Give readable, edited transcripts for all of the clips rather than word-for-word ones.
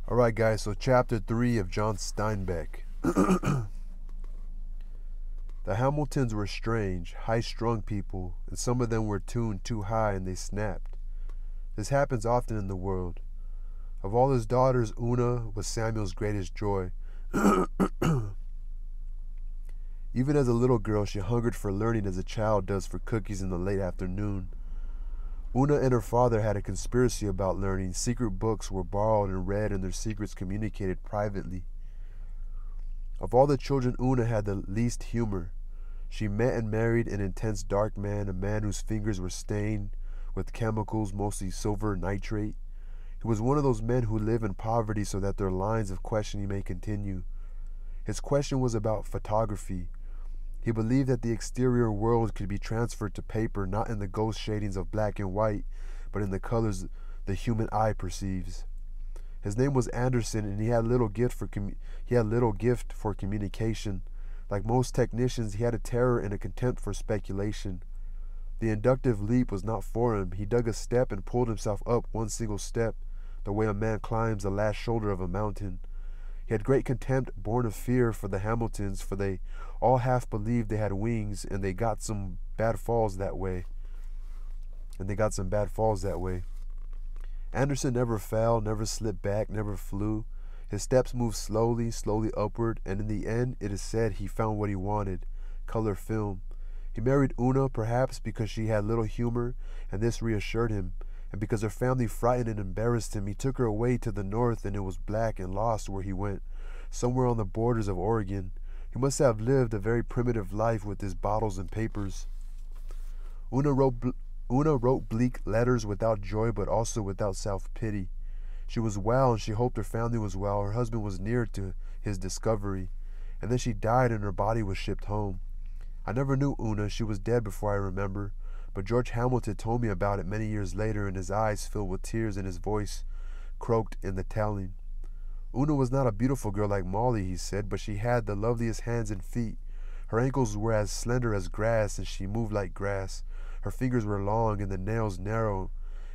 Alright, guys, so chapter 3 of John Steinbeck. The Hamiltons were strange, high strung people, and some of them were tuned too high and they snapped. This happens often in the world. Of all his daughters, Una was Samuel's greatest joy. Even as a little girl, she hungered for learning as a child does for cookies in the late afternoon. Una and her father had a conspiracy about learning. Secret books were borrowed and read, and their secrets communicated privately. Of all the children, Una had the least humor. She met and married an intense dark man, a man whose fingers were stained with chemicals, mostly silver nitrate. He was one of those men who live in poverty so that their lines of questioning may continue. His question was about photography. He believed that the exterior world could be transferred to paper, not in the ghost shadings of black and white, but in the colors the human eye perceives. His name was Anderson, and he had little gift for communication. Like most technicians, he had a terror and a contempt for speculation. The inductive leap was not for him. He dug a step and pulled himself up one single step, the way a man climbs the last shoulder of a mountain. He had great contempt, born of fear, for the Hamiltons, for they all half believed they had wings, and they got some bad falls that way. Anderson never fell, never slipped back, never flew. His steps moved slowly, slowly upward, and in the end, it is said, he found what he wanted, color film. He married Una, perhaps because she had little humor, and this reassured him, and because her family frightened and embarrassed him. He took her away to the north, and it was black and lost where he went, somewhere on the borders of Oregon. He must have lived a very primitive life with his bottles and papers. Una wrote bleak letters without joy, but also without self-pity. She was well, and she hoped her family was well. Her husband was near to his discovery, and then she died, and her body was shipped home. I never knew Una. She was dead before I remember, but George Hamilton told me about it many years later, and his eyes filled with tears and his voice croaked in the telling. Una was not a beautiful girl like Molly, he said, but she had the loveliest hands and feet. Her ankles were as slender as grass, and she moved like grass. Her fingers were long, and the nails narrow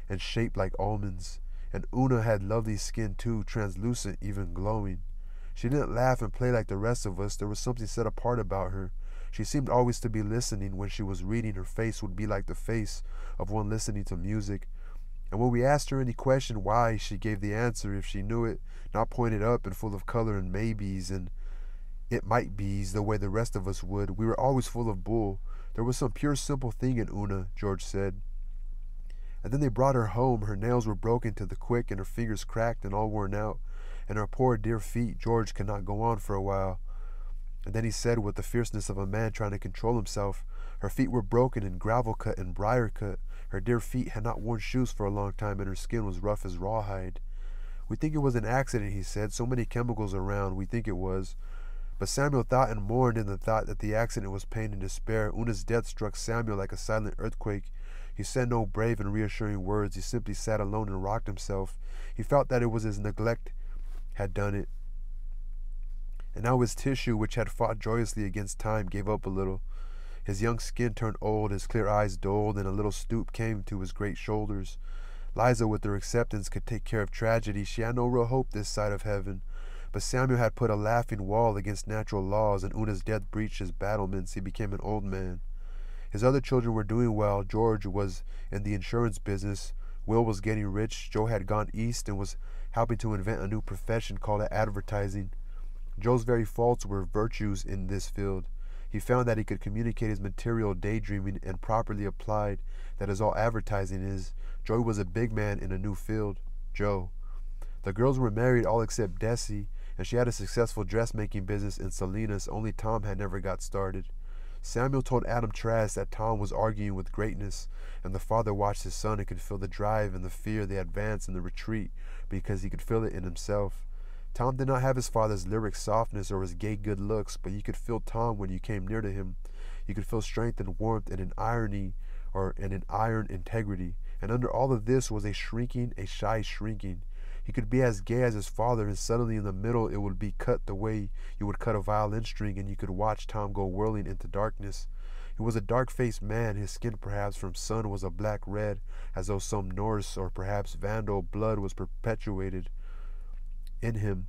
and shaped like almonds. And Una had lovely skin too, translucent, even glowing. She didn't laugh and play like the rest of us. There was something set apart about her. She seemed always to be listening. When she was reading, her face would be like the face of one listening to music. And when we asked her any question why, she gave the answer if she knew it, not pointed up and full of color and maybes and it might be's the way the rest of us would. We were always full of bull. There was some pure simple thing in Una, George said. And then they brought her home. Her nails were broken to the quick, and her fingers cracked and all worn out, and her poor dear feet. George could not go on for a while. And then he said, with the fierceness of a man trying to control himself, her feet were broken and gravel cut and briar cut. Her dear feet had not worn shoes for a long time, and her skin was rough as rawhide. We think it was an accident, he said. So many chemicals around, we think it was. But Samuel thought and mourned in the thought that the accident was pain and despair. Una's death struck Samuel like a silent earthquake. He said no brave and reassuring words. He simply sat alone and rocked himself. He felt that it was his neglect had done it. And now his tissue, which had fought joyously against time, gave up a little. His young skin turned old, his clear eyes dulled, and a little stoop came to his great shoulders. Liza, with her acceptance, could take care of tragedy. She had no real hope this side of heaven. But Samuel had put a laughing wall against natural laws, and Una's death breached his battlements. He became an old man. His other children were doing well. George was in the insurance business. Will was getting rich. Joe had gone east and was helping to invent a new profession called advertising. Joe's very faults were virtues in this field. He found that he could communicate his material daydreaming and properly applied. That is all advertising is. Joe was a big man in a new field. Joe. The girls were married, all except Desi, and she had a successful dressmaking business in Salinas. Only Tom had never got started. Samuel told Adam Trask that Tom was arguing with greatness, and the father watched his son and could feel the drive and the fear, the advance and the retreat, because he could feel it in himself. Tom did not have his father's lyric softness or his gay good looks, but you could feel Tom when you came near to him. You could feel strength and warmth and an iron integrity. And under all of this was a shy shrinking. He could be as gay as his father, and suddenly in the middle it would be cut the way you would cut a violin string, and you could watch Tom go whirling into darkness. He was a dark-faced man. His skin, perhaps from sun, was a black red, as though some Norse or perhaps Vandal blood was perpetuated in him.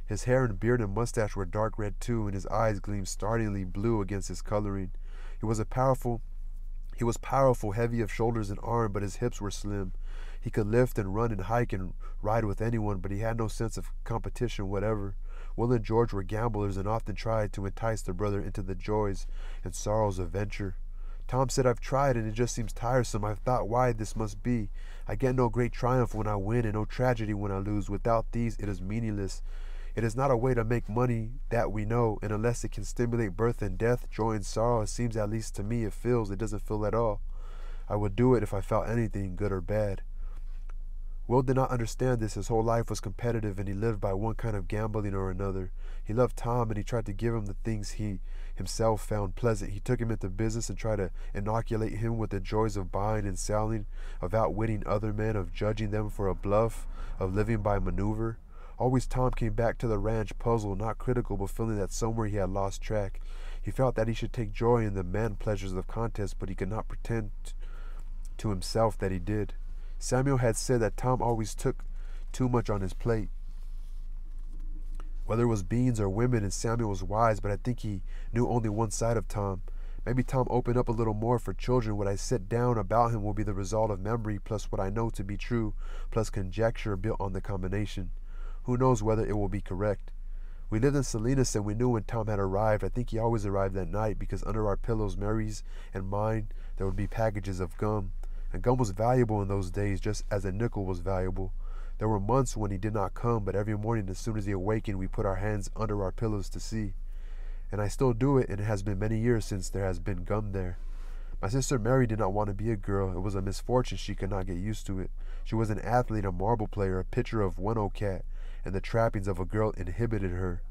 His hair and beard and mustache were dark red too, and his eyes gleamed startlingly blue against his coloring. He was powerful, heavy of shoulders and arm, but his hips were slim. He could lift and run and hike and ride with anyone, but he had no sense of competition whatever. Will and George were gamblers and often tried to entice their brother into the joys and sorrows of venture. Tom said, "I've tried and it just seems tiresome. I've thought why this must be. I get no great triumph when I win and no tragedy when I lose. Without these it is meaningless. It is not a way to make money, that we know, and unless it can stimulate birth and death, joy and sorrow, it seems, at least to me, it doesn't feel at all. I would do it if I felt anything, good or bad." Will did not understand this. His whole life was competitive, and he lived by one kind of gambling or another. He loved Tom, and he tried to give him the things he himself found pleasant. He took him into business and tried to inoculate him with the joys of buying and selling, of outwitting other men, of judging them for a bluff, of living by maneuver. Always Tom came back to the ranch puzzled, not critical, but feeling that somewhere he had lost track. He felt that he should take joy in the man pleasures of contest, but he could not pretend to himself that he did. Samuel had said that Tom always took too much on his plate, whether it was beans or women, and Samuel was wise, but I think he knew only one side of Tom. Maybe Tom opened up a little more for children. What I set down about him will be the result of memory plus what I know to be true, plus conjecture built on the combination. Who knows whether it will be correct? We lived in Salinas, and we knew when Tom had arrived. I think he always arrived at night, because under our pillows, Mary's and mine, there would be packages of gum. And gum was valuable in those days, just as a nickel was valuable. There were months when he did not come, but every morning as soon as he awakened, we put our hands under our pillows to see. And I still do it, and it has been many years since there has been gum there. My sister Mary did not want to be a girl. It was a misfortune. She could not get used to it. She was an athlete, a marble player, a pitcher of one cat, and the trappings of a girl inhibited her.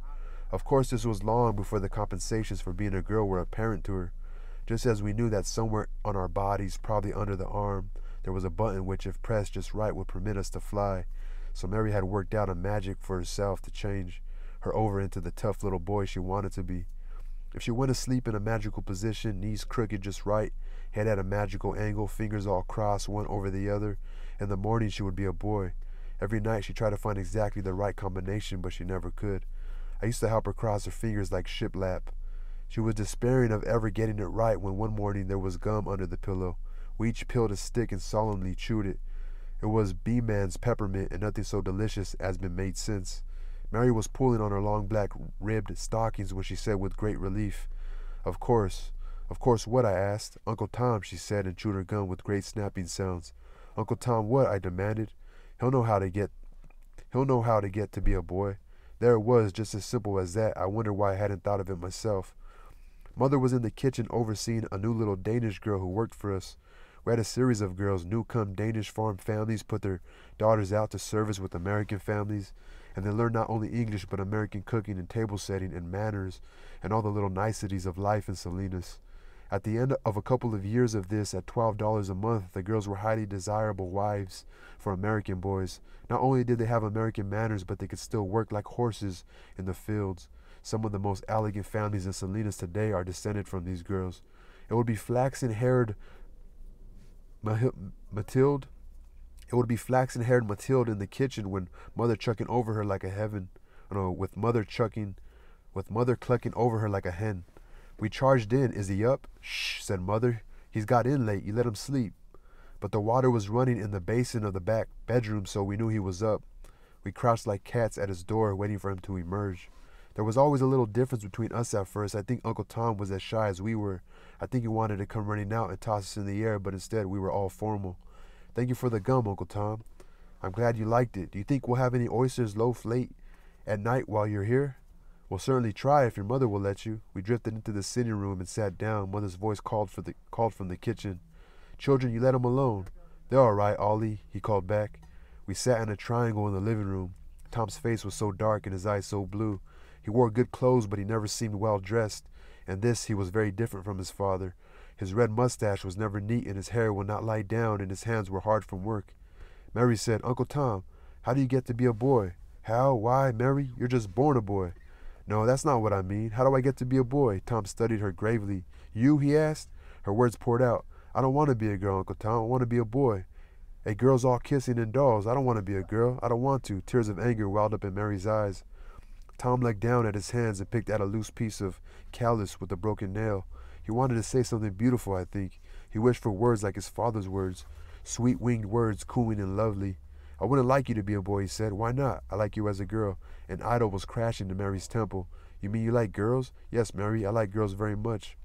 Of course, this was long before the compensations for being a girl were apparent to her. Just as we knew that somewhere on our bodies, probably under the arm, there was a button which, if pressed just right, would permit us to fly. So Mary had worked out a magic for herself to change her over into the tough little boy she wanted to be. If she went asleep in a magical position, knees crooked just right, head at a magical angle, fingers all crossed one over the other, in the morning she would be a boy. Every night she tried to find exactly the right combination, but she never could. I used to help her cross her fingers like shiplap. She was despairing of ever getting it right when one morning there was gum under the pillow. We each peeled a stick and solemnly chewed it. It was B-Man's peppermint, and nothing so delicious has been made since. Mary was pulling on her long black ribbed stockings when she said with great relief, Of course what?" I asked. "Uncle Tom," she said, and chewed her gum with great snapping sounds. "Uncle Tom what?" I demanded. He'll know how to get to be a boy." There it was, just as simple as that. I wondered why I hadn't thought of it myself. Mother was in the kitchen overseeing a new little Danish girl who worked for us. We had a series of girls. New-come Danish farm families put their daughters out to service with American families, and they learned not only English but American cooking and table setting and manners and all the little niceties of life in Salinas. At the end of a couple of years of this, at $12 a month, the girls were highly desirable wives for American boys. Not only did they have American manners, but they could still work like horses in the fields. Some of the most elegant families in Salinas today are descended from these girls. It would be flaxen-haired Mathilde in the kitchen when mother chucking over her like a with mother clucking over her like a hen. We charged in. "Is he up?" "Shh," said mother. "He's got in late. You let him sleep." But the water was running in the basin of the back bedroom, so we knew he was up. We crouched like cats at his door, waiting for him to emerge. There was always a little difference between us at first. I think Uncle Tom was as shy as we were. I think he wanted to come running out and toss us in the air, but instead we were all formal. "Thank you for the gum, Uncle Tom." "I'm glad you liked it. Do you think we'll have any oysters loaf late at night while you're here?" "We'll certainly try if your mother will let you." We drifted into the sitting room and sat down. Mother's voice called from the kitchen. "Children, you let him alone." "They're all right, Ollie," he called back. We sat in a triangle in the living room. Tom's face was so dark and his eyes so blue. He wore good clothes, but he never seemed well dressed. In this he was very different from his father. His red mustache was never neat, and his hair would not lie down, and his hands were hard from work. Mary said, "Uncle Tom, how do you get to be a boy?" "How? Why, Mary, you're just born a boy." "No, that's not what I mean. How do I get to be a boy?" Tom studied her gravely. "You?" he asked. Her words poured out. "I don't want to be a girl, Uncle Tom. I want to be a boy." A girls all kissing and dolls. I don't want to be a girl. I don't want to. Tears of anger welled up in Mary's eyes. Tom looked down at his hands and picked out a loose piece of callus with a broken nail. He wanted to say something beautiful, I think. He wished for words like his father's words, sweet-winged words, cooing and lovely. I wouldn't like you to be a boy, he said. Why not? I like you as a girl. An idol was crashing to Mary's temple. You mean you like girls? Yes, Mary, I like girls very much.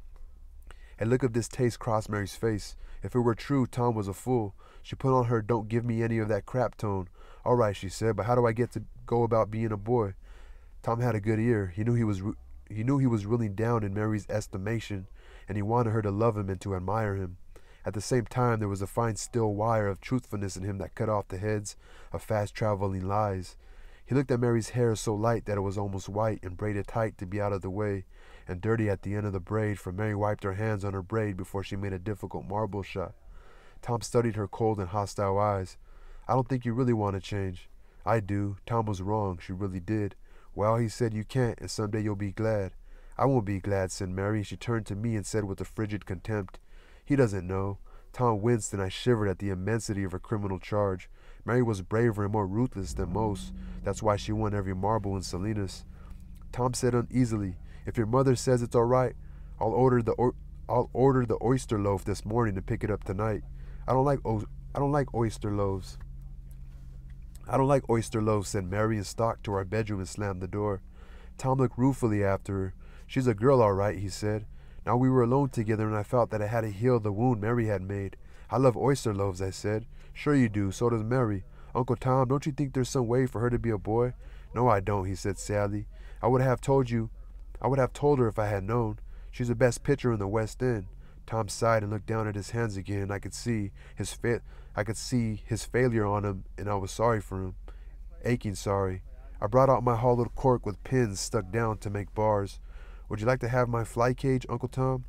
A look of distaste crossed Mary's face. If it were true, Tom was a fool. She put on her don't give me any of that crap tone. All right, she said, but how do I get to go about being a boy? Tom had a good ear. He knew he was really down in Mary's estimation, and he wanted her to love him and to admire him. At the same time, there was a fine steel wire of truthfulness in him that cut off the heads of fast-traveling lies. He looked at Mary's hair so light that it was almost white and braided tight to be out of the way, and dirty at the end of the braid, for Mary wiped her hands on her braid before she made a difficult marble shot. Tom studied her cold and hostile eyes. I don't think you really want to change. I do. Tom was wrong. She really did. Well, he said, you can't, and someday you'll be glad. I won't be glad, said Mary. She turned to me and said with a frigid contempt, he doesn't know. Tom winced, and I shivered at the immensity of her criminal charge. Mary was braver and more ruthless than most. That's why she won every marble in Salinas. Tom said uneasily, if your mother says it's all right, I'll order the oyster loaf this morning and pick it up tonight. I don't like oyster loaves. I don't like oyster loaves, said Mary, and stalked to our bedroom and slammed the door. Tom looked ruefully after her. She's a girl, all right, he said. Now we were alone together, and I felt that I had to heal the wound Mary had made. I love oyster loaves, I said. Sure you do, so does Mary. Uncle Tom, don't you think there's some way for her to be a boy? No, I don't, he said sadly. I would have told her if I had known. She's the best pitcher in the West End. Tom sighed and looked down at his hands again. I could see his failure on him, and I was sorry for him. Aching sorry. I brought out my hollowed cork with pins stuck down to make bars. Would you like to have my fly cage, Uncle Tom?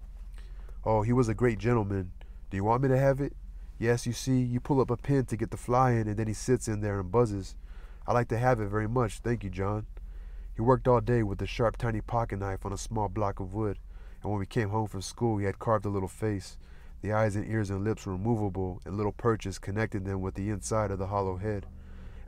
Oh, he was a great gentleman. Do you want me to have it? Yes, you see, you pull up a pin to get the fly in, and then he sits in there and buzzes. I like to have it very much, thank you, John. He worked all day with a sharp, tiny pocket knife on a small block of wood, and when we came home from school, he had carved a little face. The eyes and ears and lips were movable, and little perches connected them with the inside of the hollow head.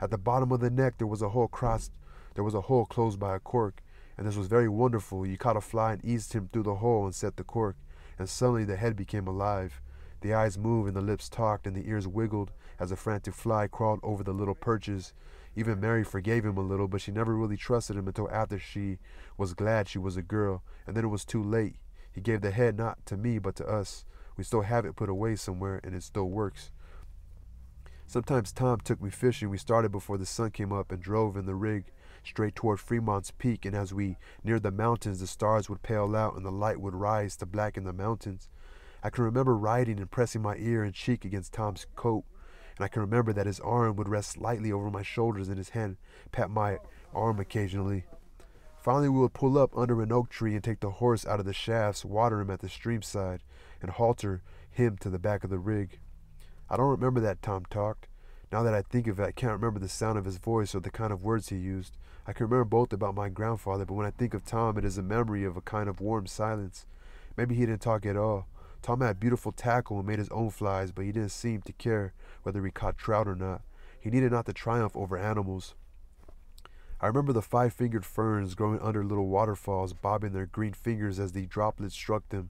At the bottom of the neck there was a hole closed by a cork, and this was very wonderful. You caught a fly and eased him through the hole and set the cork, and suddenly the head became alive. The eyes moved and the lips talked and the ears wiggled as a frantic fly crawled over the little perches. Even Mary forgave him a little, but she never really trusted him until after she was glad she was a girl, and then it was too late. He gave the head not to me but to us. We still have it put away somewhere, and it still works. Sometimes Tom took me fishing. We started before the sun came up and drove in the rig straight toward Fremont's Peak, and as we neared the mountains, the stars would pale out and the light would rise to blacken the mountains. I can remember riding and pressing my ear and cheek against Tom's coat, and I can remember that his arm would rest lightly over my shoulders and his hand pat my arm occasionally. Finally, we would pull up under an oak tree and take the horse out of the shafts, water him at the stream side, and halter him to the back of the rig. I don't remember that Tom talked. Now that I think of it, I can't remember the sound of his voice or the kind of words he used. I can remember both about my grandfather, but when I think of Tom, it is a memory of a kind of warm silence. Maybe he didn't talk at all. Tom had beautiful tackle and made his own flies, but he didn't seem to care whether he caught trout or not. He needed not to triumph over animals. I remember the five-fingered ferns growing under little waterfalls, bobbing their green fingers as the droplets struck them.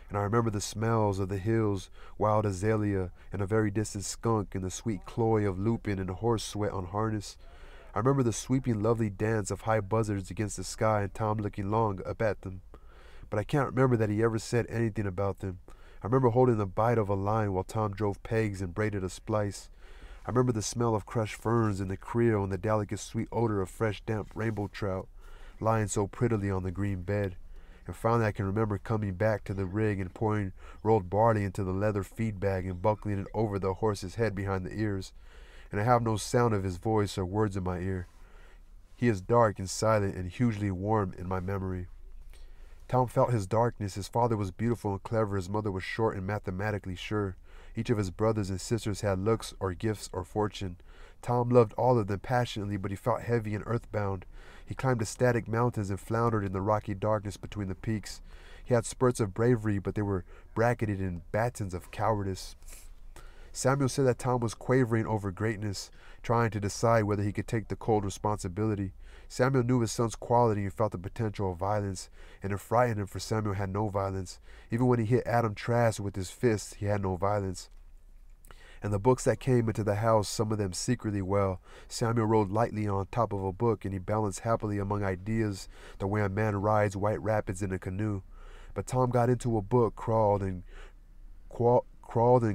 And I remember the smells of the hills, wild azalea, and a very distant skunk, and the sweet cloy of lupin and horse sweat on harness. I remember the sweeping, lovely dance of high buzzards against the sky and Tom looking long up at them. But I can't remember that he ever said anything about them. I remember holding the bite of a line while Tom drove pegs and braided a splice. I remember the smell of crushed ferns in the creel and the delicate sweet odor of fresh damp rainbow trout lying so prettily on the green bed. And finally I can remember coming back to the rig and pouring rolled barley into the leather feed bag and buckling it over the horse's head behind the ears. And I have no sound of his voice or words in my ear. He is dark and silent and hugely warm in my memory. Tom felt his darkness. His father was beautiful and clever. His mother was short and mathematically sure. Each of his brothers and sisters had looks or gifts or fortune. Tom loved all of them passionately, but he felt heavy and earthbound. He climbed the static mountains and floundered in the rocky darkness between the peaks. He had spurts of bravery, but they were bracketed in batons of cowardice. Samuel said that Tom was quavering over greatness, trying to decide whether he could take the cold responsibility. Samuel knew his son's quality and felt the potential of violence, and it frightened him, for Samuel had no violence. Even when he hit Adam Trask with his fists, he had no violence. And the books that came into the house, some of them secretly well. Samuel rode lightly on top of a book, and he balanced happily among ideas the way a man rides white rapids in a canoe. But Tom got into a book, crawled and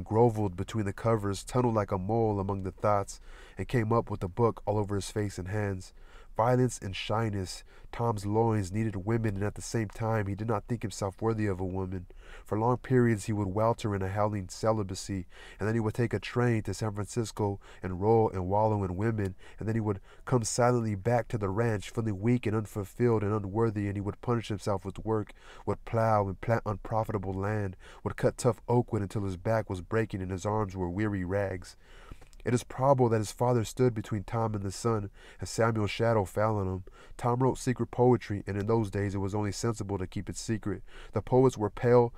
grovelled between the covers, tunneled like a mole among the thoughts, and came up with the book all over his face and hands. Violence and shyness. Tom's loins needed women, and at the same time he did not think himself worthy of a woman. For long periods he would welter in a howling celibacy, and then he would take a train to San Francisco and roll and wallow in women, and then he would come silently back to the ranch, feeling weak and unfulfilled and unworthy, and he would punish himself with work, would plow and plant unprofitable land, would cut tough oak wood until his back was breaking and his arms were weary rags. It is probable that his father stood between Tom and the sun, and Samuel's shadow fell on him. Tom wrote secret poetry, and in those days it was only sensible to keep it secret. The poets were pale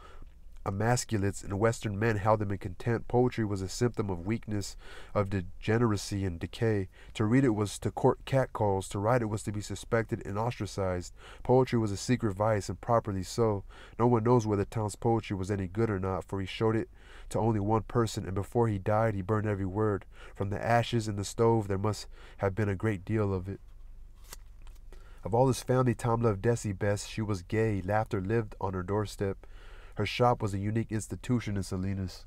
emasculates, and Western men held them in contempt. Poetry was a symptom of weakness, of degeneracy and decay. To read it was to court catcalls. To write it was to be suspected and ostracized. Poetry was a secret vice, and properly so. No one knows whether Tom's poetry was any good or not, for he showed it to only one person, and before he died he burned every word. From the ashes in the stove there must have been a great deal of it. Of all his family, Tom loved Desi best. She was gay. Laughter lived on her doorstep. Her shop was a unique institution in Salinas.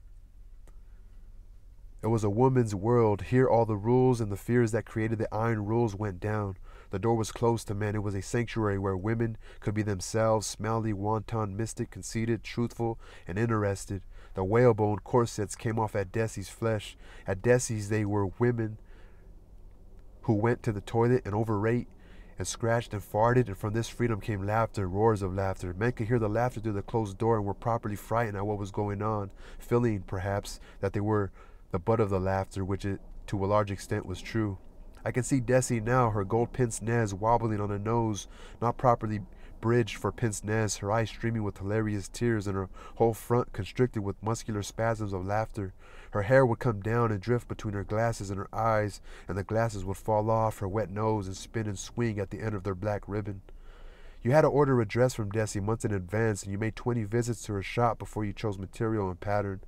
It was a woman's world. Here all the rules and the fears that created the iron rules went down. The door was closed to men. It was a sanctuary where women could be themselves, smelly, wanton, mystic, conceited, truthful, and interested. The whalebone corsets came off at Desi's flesh. At Desi's they were women who went to the toilet and overate and scratched and farted, and from this freedom came laughter, roars of laughter. Men could hear the laughter through the closed door and were properly frightened at what was going on, feeling, perhaps, that they were the butt of the laughter, which it, to a large extent, was true. I can see Desi now, her gold pince-nez wobbling on her nose, not properly bridged for pince-nez, her eyes streaming with hilarious tears, and her whole front constricted with muscular spasms of laughter. Her hair would come down and drift between her glasses and her eyes, and the glasses would fall off her wet nose and spin and swing at the end of their black ribbon. You had to order a dress from Desi months in advance, and you made 20 visits to her shop before you chose material and pattern.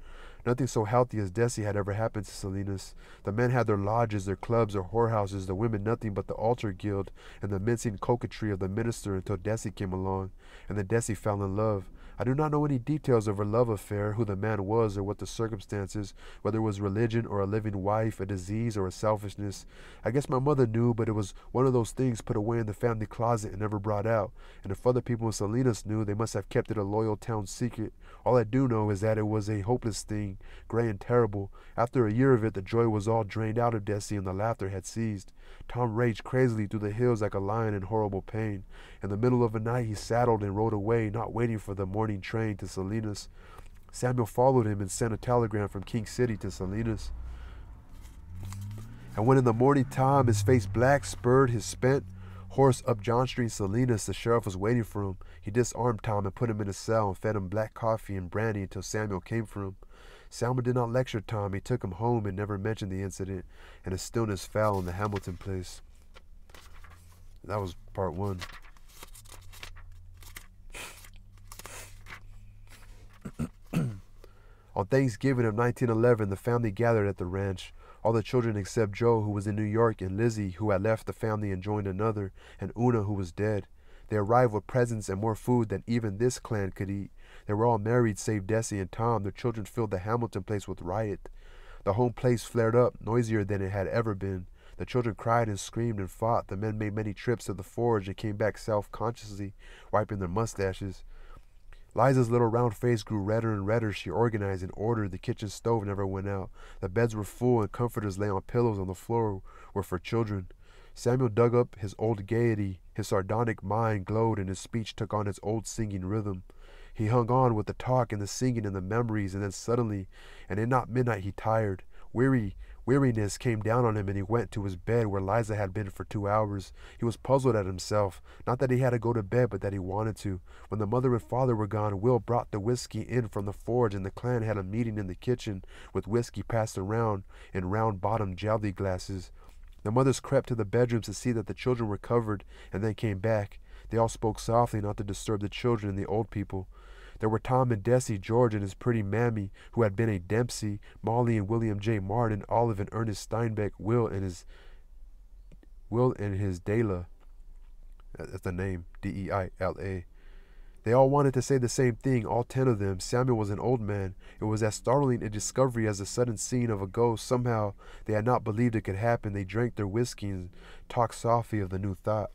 Nothing so healthy as Desi had ever happened to Salinas. The men had their lodges, their clubs, their whorehouses, the women nothing but the altar guild and the mincing coquetry of the minister until Desi came along, and then Desi fell in love. I do not know any details of her love affair, who the man was or what the circumstances, whether it was religion or a living wife, a disease or a selfishness. I guess my mother knew, but it was one of those things put away in the family closet and never brought out. And if other people in Salinas knew, they must have kept it a loyal town secret. All I do know is that it was a hopeless thing, gray and terrible. After a year of it, the joy was all drained out of Desi and the laughter had ceased. Tom raged crazily through the hills like a lion in horrible pain. In the middle of the night, he saddled and rode away, not waiting for the morning train to Salinas. Samuel followed him and sent a telegram from King City to Salinas. And when in the morning Tom, his face black, spurred his spent horse up John Street, Salinas, the sheriff was waiting for him. He disarmed Tom and put him in a cell and fed him black coffee and brandy until Samuel came for him. Samuel did not lecture Tom. He took him home and never mentioned the incident, and a stillness fell in the Hamilton place. That was part one. On Thanksgiving of 1911, the family gathered at the ranch. All the children except Joe, who was in New York, and Lizzie, who had left the family and joined another, and Una, who was dead. They arrived with presents and more food than even this clan could eat. They were all married save Desi and Tom. Their children filled the Hamilton place with riot. The home place flared up, noisier than it had ever been. The children cried and screamed and fought. The men made many trips to the forge and came back self-consciously, wiping their mustaches. Liza's little round face grew redder and redder. She organized and ordered. The kitchen stove never went out. The beds were full and comforters lay on pillows on the floor were for children. Samuel dug up his old gaiety. His sardonic mind glowed and his speech took on its old singing rhythm. He hung on with the talk and the singing and the memories, and then suddenly, and in not midnight, he tired. Weary Weariness came down on him and he went to his bed where Liza had been for 2 hours. He was puzzled at himself. Not that he had to go to bed, but that he wanted to. When the mother and father were gone, Will brought the whiskey in from the forge and the clan had a meeting in the kitchen with whiskey passed around in round-bottomed jelly glasses. The mothers crept to the bedrooms to see that the children were covered and then came back. They all spoke softly not to disturb the children and the old people. There were Tom and Desi, George and his pretty mammy, who had been a Dempsey, Molly and William J. Martin, Olive and Ernest Steinbeck, Will and his Dela. That's the name, Deila. They all wanted to say the same thing, all 10 of them. Samuel was an old man. It was as startling a discovery as the sudden scene of a ghost. Somehow they had not believed it could happen. They drank their whiskey and talked softly of the new thought.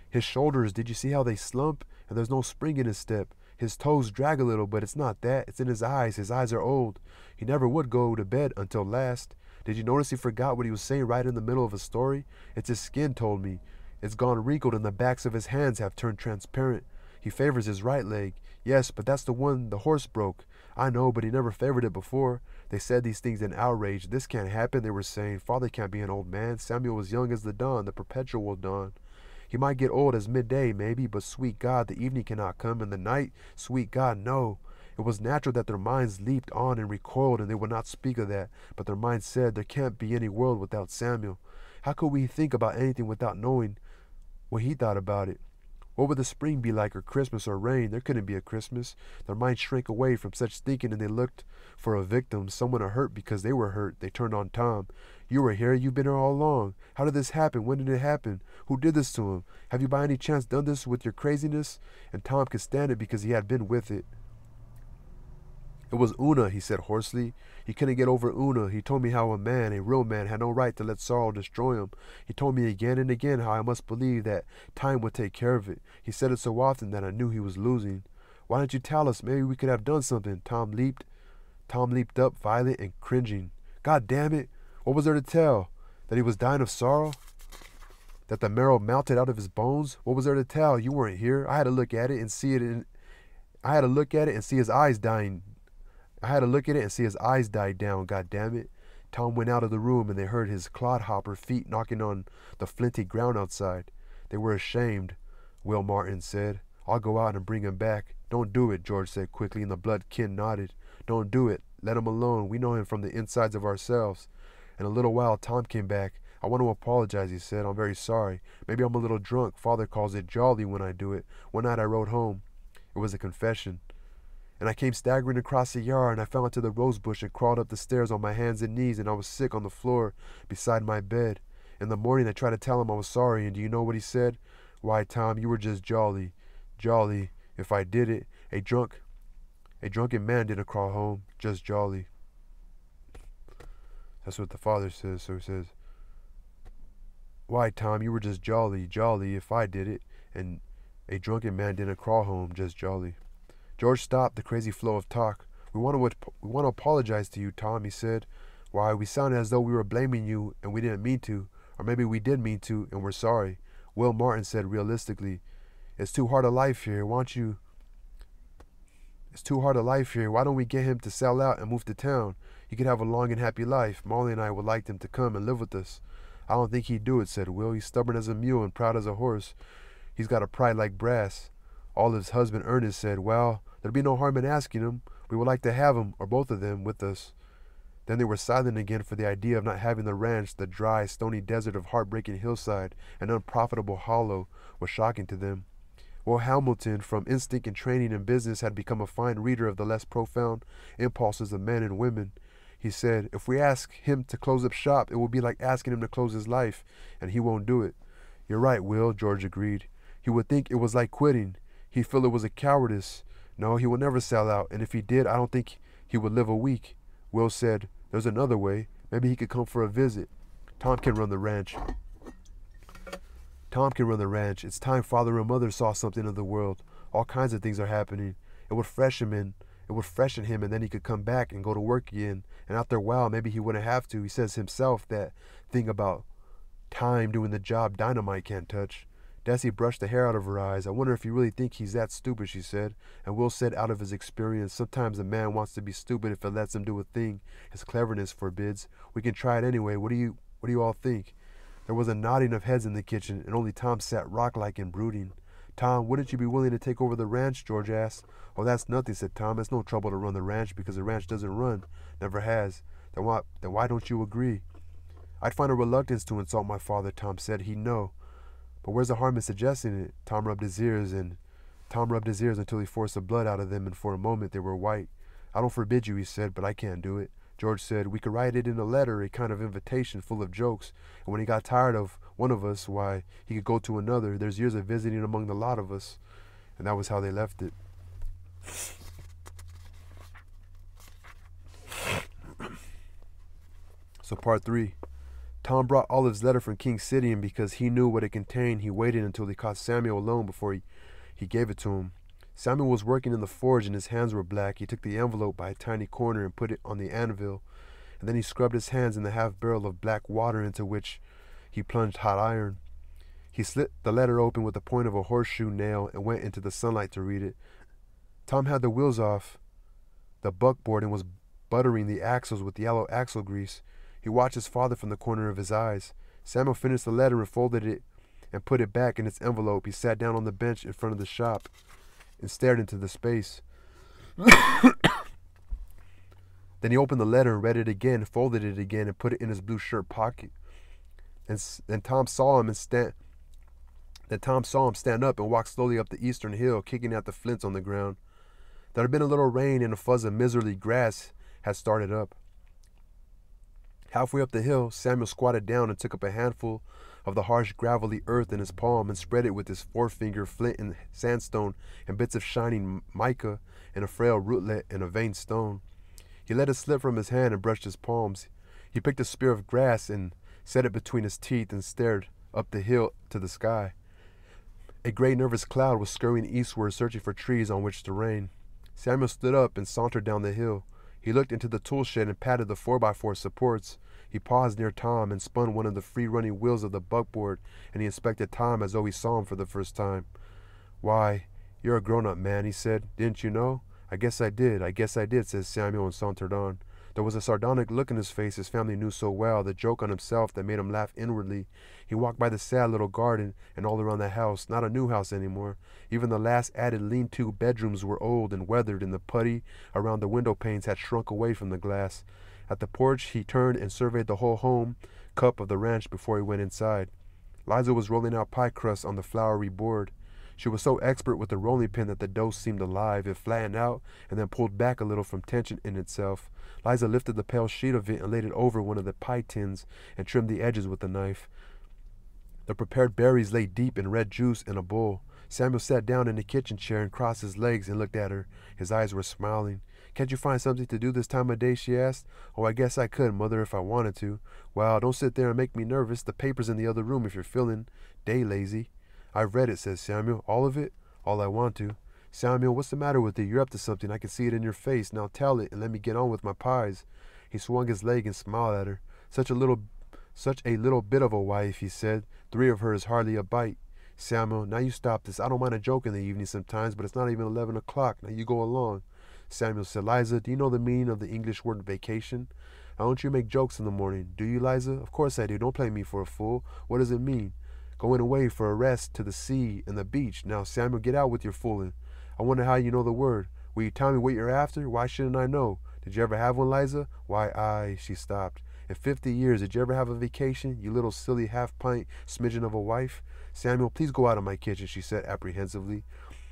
His shoulders, did you see how they slump? And there's no spring in his step. His toes drag a little, but it's not that. It's in his eyes. His eyes are old. He never would go to bed until last. Did you notice he forgot what he was saying right in the middle of a story? It's his skin, told me. It's gone wrinkled and the backs of his hands have turned transparent. He favors his right leg. Yes, but that's the one the horse broke. I know, but he never favored it before. They said these things in outrage. This can't happen, they were saying. Father can't be an old man. Samuel was young as the dawn, the perpetual dawn. He might get old as midday, maybe, but sweet God, the evening cannot come, and the night, sweet God, no. It was natural that their minds leaped on and recoiled, and they would not speak of that, but their minds said, there can't be any world without Samuel. How could we think about anything without knowing what he thought about it? What would the spring be like, or Christmas, or rain? There couldn't be a Christmas. Their minds shrank away from such thinking, and they looked for a victim, someone to hurt because they were hurt. They turned on Tom. You were here. You've been here all along. How did this happen? When did it happen? Who did this to him? Have you by any chance done this with your craziness? And Tom could stand it because he had been with it. It was Una, he said hoarsely. He couldn't get over Una. He told me how a man, a real man, had no right to let sorrow destroy him. He told me again and again how I must believe that time would take care of it. He said it so often that I knew he was losing. Why didn't you tell us? Maybe we could have done something. Tom leaped up, violent and cringing. God damn it! What was there to tell? That he was dying of sorrow? That the marrow melted out of his bones? What was there to tell? You weren't here. I had to look at it and see it. I had to look at it and see his eyes dying. I had to look at it and see his eyes die down, God damn it. Tom went out of the room and they heard his clodhopper feet knocking on the flinty ground outside. They were ashamed, Will Martin said. I'll go out and bring him back. Don't do it, George said quickly, and the blood kin nodded. Don't do it. Let him alone. We know him from the insides of ourselves. In a little while, Tom came back. I want to apologize, he said. I'm very sorry. Maybe I'm a little drunk. Father calls it jolly when I do it. One night I rode home. It was a confession. And I came staggering across the yard, and I fell into the rose bush and crawled up the stairs on my hands and knees, and I was sick on the floor beside my bed. In the morning, I tried to tell him I was sorry, and do you know what he said? Why, Tom, you were just jolly. Jolly. If I did it, a drunken man didn't crawl home, just jolly. That's what the father says, so he says, why, Tom, you were just jolly. Jolly, if I did it, and a drunken man didn't crawl home, just jolly. George stopped the crazy flow of talk. We want to apologize to you, Tom, he said. Why, we sounded as though we were blaming you and we didn't mean to. Or maybe we did mean to and we're sorry. Will Martin said realistically, it's too hard a life here. It's too hard a life here. Why don't we get him to sell out and move to town? He could have a long and happy life. Molly and I would like him to come and live with us. I don't think he'd do it, said Will. He's stubborn as a mule and proud as a horse. He's got a pride like brass. Olive's husband, Ernest, said, well, there'd be no harm in asking him. We would like to have him, or both of them, with us. Then they were silent again, for the idea of not having the ranch, the dry, stony desert of heartbreaking hillside and unprofitable hollow, was shocking to them. Will Hamilton, from instinct and training in business, had become a fine reader of the less profound impulses of men and women. He said, if we ask him to close up shop, it will be like asking him to close his life, and he won't do it. You're right, Will, George agreed. He would think it was like quitting. He'd feel it was a cowardice. No, he would never sell out, and if he did, I don't think he would live a week. Will said, there's another way. Maybe he could come for a visit. Tom can run the ranch. Tom can run the ranch. It's time father and mother saw something of the world. All kinds of things are happening. It would freshen him, and then he could come back and go to work again. And after a while, maybe he wouldn't have to. He says himself that thing about time doing the job dynamite can't touch. Desi brushed the hair out of her eyes. I wonder if you really think he's that stupid, she said. And Will said out of his experience, sometimes a man wants to be stupid if it lets him do a thing his cleverness forbids. We can try it anyway. What do you all think? There was a nodding of heads in the kitchen, and only Tom sat rock-like and brooding. Tom, wouldn't you be willing to take over the ranch? George asked. Oh, that's nothing, said Tom. It's no trouble to run the ranch because the ranch doesn't run. Never has. Then why don't you agree? I'd find a reluctance to insult my father, Tom said. He'd know. But where's the harm in suggesting it? Tom rubbed his ears until he forced the blood out of them, and for a moment they were white. I don't forbid you, he said, but I can't do it. George said, we could write it in a letter, a kind of invitation full of jokes, and when he got tired of one of us, why, he could go to another. There's years of visiting among the lot of us. And that was how they left it. So part 3. Tom brought Olive's letter from King City, and because he knew what it contained, he waited until he caught Samuel alone before he gave it to him. Samuel was working in the forge and his hands were black. He took the envelope by a tiny corner and put it on the anvil, and then he scrubbed his hands in the half-barrel of black water into which he plunged hot iron. He slit the letter open with the point of a horseshoe nail and went into the sunlight to read it. Tom had the wheels off the buckboard and was buttering the axles with yellow axle grease. He watched his father from the corner of his eyes. Samuel finished the letter and folded it and put it back in its envelope. He sat down on the bench in front of the shop and stared into the space. Then he opened the letter and read it again, folded it again, and put it in his blue shirt pocket. And then Tom saw him stand up and walk slowly up the eastern hill, kicking at the flints on the ground. There had been a little rain, and a fuzz of miserly grass had started up. Halfway up the hill, Samuel squatted down and took up a handful of the harsh, gravelly earth in his palm and spread it with his forefinger, flint and sandstone, and bits of shining mica, and a frail rootlet and a veined stone. He let it slip from his hand and brushed his palms. He picked a spear of grass and set it between his teeth and stared up the hill to the sky. A gray, nervous cloud was scurrying eastward, searching for trees on which to rain. Samuel stood up and sauntered down the hill. He looked into the tool shed and patted the 4x4 supports. He paused near Tom and spun one of the free-running wheels of the buckboard, and he inspected Tom as though he saw him for the first time. Why, you're a grown-up man, he said. Didn't you know? I guess I did, said Samuel and sauntered on. There was a sardonic look in his face his family knew so well, the joke on himself that made him laugh inwardly. He walked by the sad little garden and all around the house, not a new house anymore. Even the last added lean-to bedrooms were old and weathered, and the putty around the window panes had shrunk away from the glass. At the porch, he turned and surveyed the whole home cup of the ranch before he went inside. Liza was rolling out pie crusts on the floury board. She was so expert with the rolling pin that the dough seemed alive. It flattened out and then pulled back a little from tension in itself. Liza lifted the pale sheet of it and laid it over one of the pie tins and trimmed the edges with a knife. The prepared berries lay deep in red juice in a bowl. Samuel sat down in the kitchen chair and crossed his legs and looked at her. His eyes were smiling. Can't you find something to do this time of day, she asked. Oh, I guess I could, Mother, if I wanted to. Well, don't sit there and make me nervous. The paper's in the other room if you're feeling day lazy. I've read it, said Samuel. All of it? All I want to. Samuel, what's the matter with you? You're up to something. I can see it in your face. Now tell it and let me get on with my pies. He swung his leg and smiled at her. Such a little bit of a wife, he said. 3 of her is hardly a bite. Samuel, now you stop this. I don't mind a joke in the evening sometimes, but it's not even 11 o'clock. Now you go along. Samuel said, Liza, do you know the meaning of the English word vacation? Now don't you make jokes in the morning. Do you, Liza? Of course I do. Don't play me for a fool. What does it mean? Going away for a rest to the sea and the beach. Now, Samuel, get out with your fooling. I wonder how you know the word. Will you tell me what you're after? Why shouldn't I know? Did you ever have one, Liza? Why, she stopped. In 50 years, did you ever have a vacation, you little silly half-pint smidgen of a wife? Samuel, please go out of my kitchen, she said apprehensively.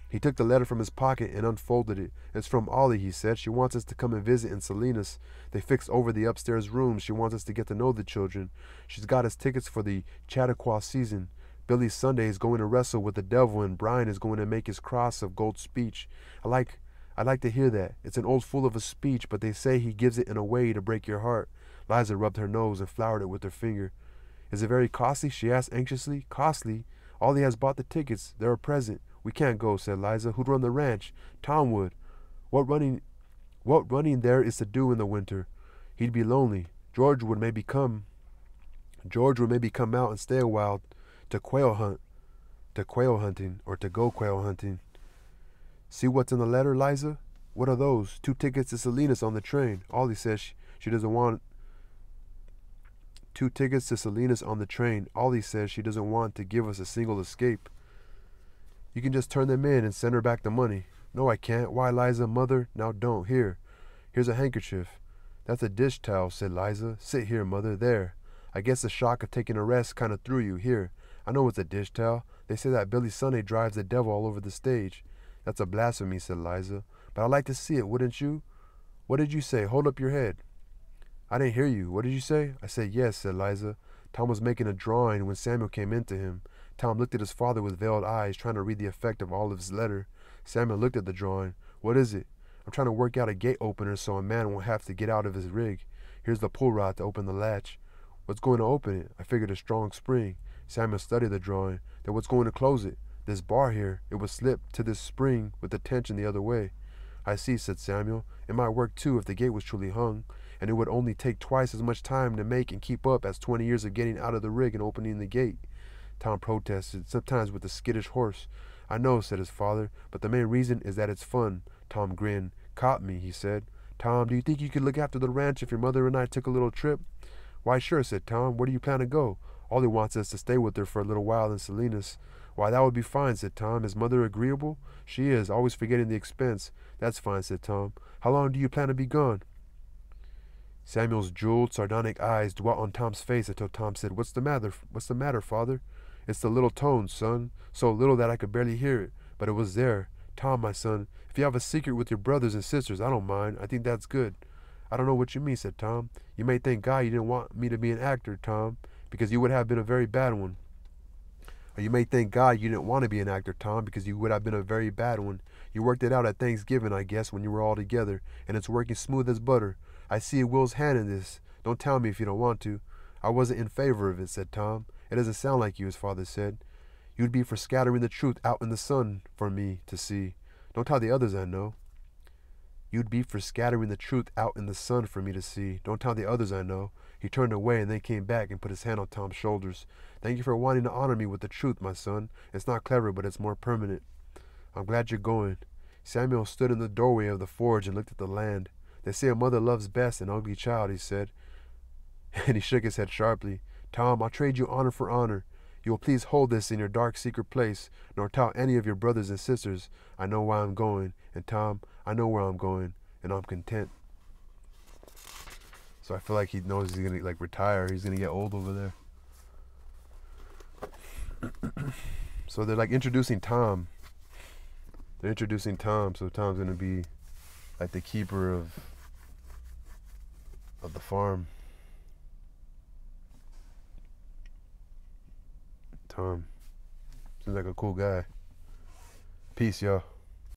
He took the letter from his pocket and unfolded it. It's from Ollie, he said. She wants us to come and visit in Salinas. They fixed over the upstairs rooms. She wants us to get to know the children. She's got us tickets for the Chautauqua season. Billy Sunday is going to wrestle with the devil, and Brian is going to make his cross of gold speech. I like to hear that. It's an old fool of a speech, but they say he gives it in a way to break your heart. Liza rubbed her nose and floured it with her finger. Is it very costly? She asked anxiously. Costly? Ollie has bought the tickets. They're a present. We can't go, said Liza. Who'd run the ranch? Tom would. What running there is to do in the winter? He'd be lonely. George would maybe come out and stay a while to quail hunt to quail hunting, or to go quail hunting. See what's in the letter, Liza? What are those? 2 tickets to Salinas on the train. Ollie says she doesn't want 2 tickets to Salinas on the train. Ollie says she doesn't want to give us a single escape. You can just turn them in and send her back the money. No, I can't. Why, Liza, mother? Now don't. Here's a handkerchief. That's a dish towel, said Liza. Sit here, mother. There. I guess the shock of taking a rest kind of threw you. Here. I know it's a dish towel. They say that Billy Sunday drives the devil all over the stage. That's a blasphemy, said Liza. But I'd like to see it, wouldn't you? What did you say? Hold up your head. I didn't hear you. What did you say? I said yes, said Liza. Tom was making a drawing when Samuel came in to him. Tom looked at his father with veiled eyes, trying to read the effect of Olive's letter. Samuel looked at the drawing. What is it? I'm trying to work out a gate opener so a man won't have to get out of his rig. Here's the pull rod to open the latch. What's going to open it? I figured a strong spring. Samuel studied the drawing. Then what's going to close it? This bar here. It would slip to this spring with the tension the other way. I see, said Samuel. It might work too if the gate was truly hung, and it would only take twice as much time to make and keep up as 20 years of getting out of the rig and opening the gate. Tom protested, sometimes with a skittish horse. I know, said his father, but the main reason is that it's fun. Tom grinned. Caught me, he said. Tom, do you think you could look after the ranch if your mother and I took a little trip? Why, sure, said Tom. Where do you plan to go? Ollie wants us to stay with her for a little while in Salinas. Why, that would be fine, said Tom. Is mother agreeable? She is, always forgetting the expense. That's fine, said Tom. How long do you plan to be gone? Samuel's jeweled, sardonic eyes dwelt on Tom's face until Tom said, What's the matter, father? It's the little tone, son. So little that I could barely hear it. But it was there. Tom, my son, if you have a secret with your brothers and sisters, I don't mind. I think that's good. I don't know what you mean, said Tom. You may thank God you didn't want me to be an actor, Tom, because you would have been a very bad one. Or you may thank God you didn't want to be an actor, Tom, because you would have been a very bad one. You worked it out at Thanksgiving, I guess, when you were all together, and it's working smooth as butter. I see Will's hand in this. Don't tell me if you don't want to. I wasn't in favor of it, said Tom. It doesn't sound like you, his father said. You'd be for scattering the truth out in the sun for me to see. Don't tell the others I know. You'd be for scattering the truth out in the sun for me to see. Don't tell the others I know. He turned away and then came back and put his hand on Tom's shoulders. Thank you for wanting to honor me with the truth, my son. It's not clever, but it's more permanent. I'm glad you're going. Samuel stood in the doorway of the forge and looked at the land. They say a mother loves best an ugly child, he said. And he shook his head sharply. Tom, I'll trade you honor for honor. You will please hold this in your dark secret place, nor tell any of your brothers and sisters. I know why I'm going, and Tom, I know where I'm going, and I'm content. So I feel like he knows he's gonna retire. He's gonna get old over there. So they're introducing Tom. They're introducing Tom, so Tom's gonna be like the keeper of the farm. Tom seems like a cool guy. Peace, y'all.